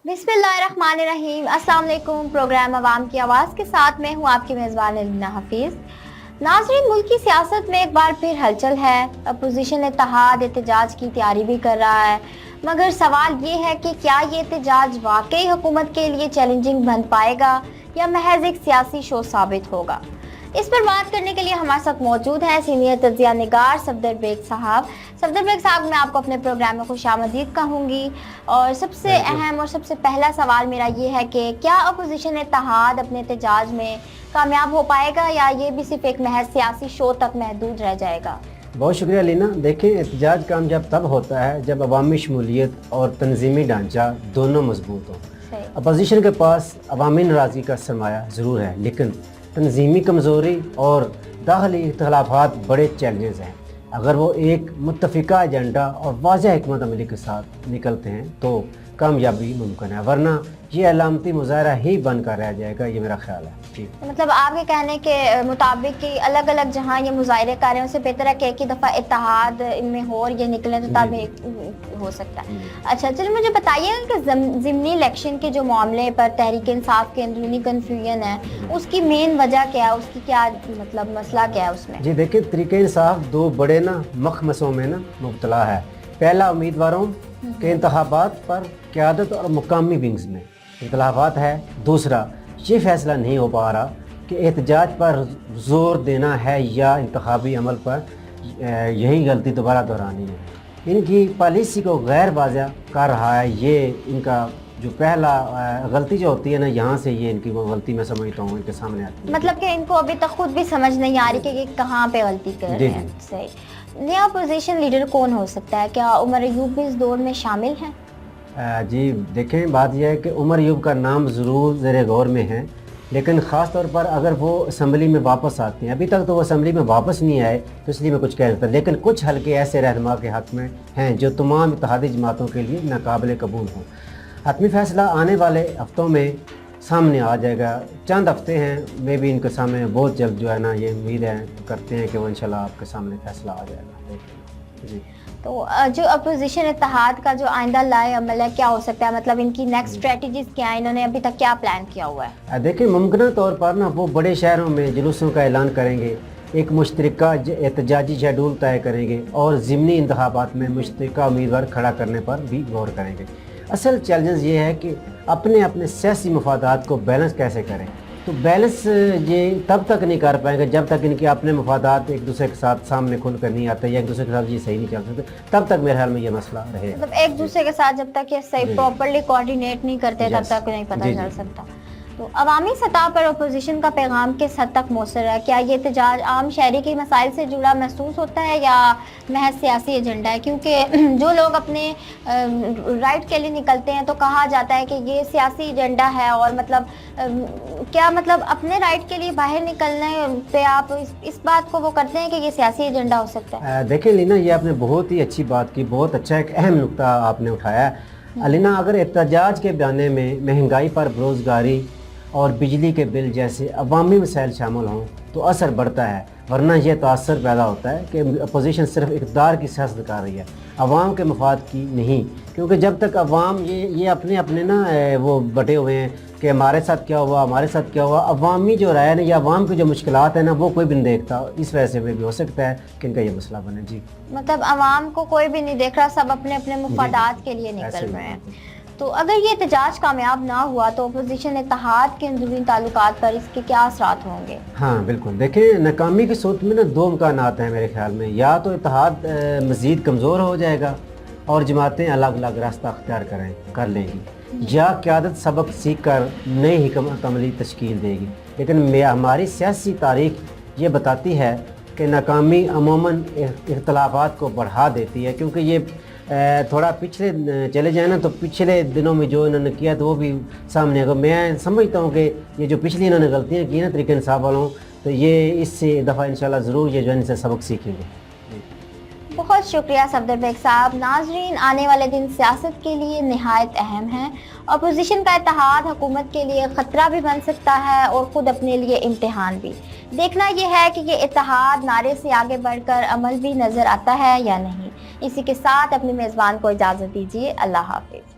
बिस्मिल्लाहिर्रहमानिर्रहीम। अस्सलाम वालेकुम। प्रोग्राम अवाम की आवाज़ के साथ मैं हूँ आपकी मेज़बान अलीना हफीज़। नाज़रीन, मुल्क की सियासत में एक बार फिर हलचल है। अपोजिशन इत्तेहाद एहतजाज की तैयारी भी कर रहा है, मगर सवाल ये है कि क्या ये एहतजाज वाकई हुकूमत के लिए चैलेंजिंग बन पाएगा या महज एक सियासी शो साबित होगा। इस पर बात करने के लिए हमारे साथ मौजूद है सीनियर तज्ज़िया निगार सफदर बेग साहब। सफदर बेग साहब, मैं आपको अपने प्रोग्राम में खुशामदीद कहूँगी। और सबसे अहम और सबसे पहला सवाल मेरा ये है कि क्या अपोजिशन इत्तेहाद अपने एहतजाज में कामयाब हो पाएगा या ये भी सिर्फ एक महज सियासी शो तक महदूद रह जाएगा? बहुत शुक्रिया लीना। देखें, एहतजाज कामयाब तब होता है जब अवामी शमूलियत और तंजीमी ढांचा दोनों मजबूत हों। अपोजिशन के पास अवामी नाराज़गी का सरमाया ज़रूर है, लेकिन तंजीमी कमज़ोरी और दाखिली इख्तिलाफात बड़े चैलेंजेस हैं। अगर वो एक मुत्तफ़िका एजेंडा और वाज़ेह हिकमत अमली के साथ निकलते हैं तो कामयाबी मुमकिन है, वरना ये अलामती मुज़ाहरा ही बन कर रह जाएगा। ये मेरा ख्याल है। मतलब आपके कहने के मुताबिक कि अलग अलग जहाँ ये मुजाहरे कर रहे हैं, उससे बेहतर है कि एक ही दफ़ा इत्तेहाद इनमें हो और ये निकले तो तब हो सकता है। अच्छा, चलिए मुझे बताइएगा कि ज़िमनी इलेक्शन के जो मामले पर तहरीक इंसाफ के अंदरूनी कन्फ्यूजन है, उसकी मेन वजह क्या है, उसकी क्या मतलब मसला क्या है उसमें? जी देखिए, तहरीक इंसाफ दो बड़े मखमसों में मुब्तला है। पहला, उम्मीदवारों के इंतखाबात पर क़यादत और मुकामी विंग्स में इख्तिलाफात है। दूसरा, ये फैसला नहीं हो पा रहा कि एहतजाज पर जोर देना है या इंतखाबी अमल पर यही गलती दोबारा दोहरानी है। इनकी पॉलिसी को गैर वाज़ेह कर रहा है। ये इनका जो पहला गलती जो होती है ना, यहाँ से ये इनकी वो गलती मैं समझता हूँ इनके सामने आती है। मतलब कि इनको अभी तक खुद भी समझ नहीं आ रही कि ये कहाँ पे गलती कर रहे हैं। सही। नया अपोजिशन लीडर कौन हो सकता है? क्या उमर अयूब भी इस दौर में शामिल हैं? जी देखें, बात यह है कि उमर अयूब का नाम ज़रूर ज़ेर गौर में है, लेकिन ख़ास तौर पर अगर वो असम्बली में वापस आते हैं, अभी तक तो वो असम्बली में वापस नहीं आए तो इसलिए मैं कुछ कह सकता, लेकिन कुछ हल्के ऐसे रहनुमा के हक़ में हैं जो तमाम इत्तेहादी जमातों के लिए नाकाबिल कबूल हों। हतमी फ़ैसला आने वाले हफ़्तों में सामने आ जाएगा। चंद हफ्ते हैं, मे भी इनके सामने बहुत जल्द जो है ना, ये उम्मीद है करते हैं कि वो इंशाल्लाह आपके सामने फ़ैसला आ जाएगा। जी, तो जो अपोजिशन इत्तेहाद का जो आइंदा लाए अमल है, क्या हो सकता है? मतलब इनकी नेक्स्ट स्ट्रेटजीज क्या है? इन्होंने अभी तक क्या प्लान किया हुआ है? देखिए, मुमकिन तौर पर ना वो बड़े शहरों में जुलूसों का ऐलान करेंगे, एक मुश्तरका एहतजाजी शेड्यूल तय करेंगे और ज़िमनी इंतखाबात में मुश्तरका उम्मीदवार खड़ा करने पर भी गौर करेंगे। असल चैलेंज ये है कि अपने अपने सियासी मफादात को बैलेंस कैसे करें। तो बैलेंस ये तब तक नहीं कर पाएंगे जब तक इनके अपने मफादात एक दूसरे के साथ सामने खुल कर नहीं आते या एक दूसरे के साथ ये सही नहीं चल सकते, तब तक मेरे ख्याल में ये मसला रहेगा। मतलब एक दूसरे के साथ जब तक ये सही प्रॉपर्ली कोऑर्डिनेट नहीं करते तब तक नहीं पता चल सकता। तो अवामी सतह पर अपोजिशन का पैगाम किस हद तक मौसर है? क्या ये एहतजाज आम शहरी के मसाइल से जुड़ा महसूस होता है या महज सियासी एजेंडा है? क्योंकि जो लोग अपने राइट के लिए निकलते हैं तो कहा जाता है कि ये सियासी एजेंडा है, और मतलब क्या मतलब अपने राइट के लिए बाहर निकलने पे आप इस बात को वो करते हैं कि ये सियासी एजेंडा हो सकता है? देखिए लीना, ये आपने बहुत ही अच्छी बात की, बहुत अच्छा एक अहम नुक्ता आपने उठाया। अलीना, अगर एहतजाज के बयाने में महंगाई पर बेरोज़गारी और बिजली के बिल जैसे अवामी मसाइल शामिल हों तो असर बढ़ता है, वरना यह तासर पैदा होता है कि अपोजिशन सिर्फ इक़्तिदार की सियासत कर रही है, अवाम के मफाद की नहीं। क्योंकि जब तक अवाम ये अपने अपने ना वो बटे हुए हैं कि हमारे साथ क्या हुआ, हमारे साथ क्या हुआ, अवामी जो राय है ना या अवाम की जो मुश्किलात है ना, वो कोई भी नहीं देखता। इस वजह से भी हो सकता है कि इनका ये मसला बने। जी, मतलब अवाम को कोई भी नहीं देख रहा, सब अपने अपने मफादात के लिए निकल रहे हैं। तो अगर ये एहतजाज कामयाब ना हुआ तो अपोजिशन इत्तेहाद के अंदरूनी ताल्लुकात पर इसके क्या असरात होंगे? हाँ बिल्कुल, देखिए नाकामी की सूरत में ना दो इम्कानात हैं मेरे ख्याल में। या तो इत्तेहाद मज़ीद कमज़ोर हो जाएगा और जमातें अलग अलग रास्ता अख्तियार कर लेंगी, या क़यादत सबक सीख कर नई हिकमत अमली तश्कील देगी। लेकिन हमारी सियासी तारीख ये बताती है कि नाकामी अमूमन इख्तिलाफात को बढ़ा देती है, क्योंकि ये थोड़ा पिछले चले जाए ना तो पिछले दिनों में जो इन्होंने किया तो वो भी सामने आएगा। मैं समझता हूँ कि ये जो पिछली इन्होंने गलतियाँ की ना तहरीक इंसाफ वालों, तो ये इससे दफ़ा इंशाल्लाह ज़रूर ये जो है इनसे सबक सीखेंगे। बहुत शुक्रिया सफदर बेग साहब। नाजरीन, आने वाले दिन सियासत के लिए नहायत अहम है। अपोजिशन का इत्तेहाद हुकूमत के लिए ख़तरा भी बन सकता है और ख़ुद अपने लिए इम्तिहान भी। देखना यह है कि ये इत्तेहाद नारे से आगे बढ़कर अमल भी नज़र आता है या नहीं। इसी के साथ अपनी मेज़बान को इजाज़त दीजिए। अल्लाह हाफिज़।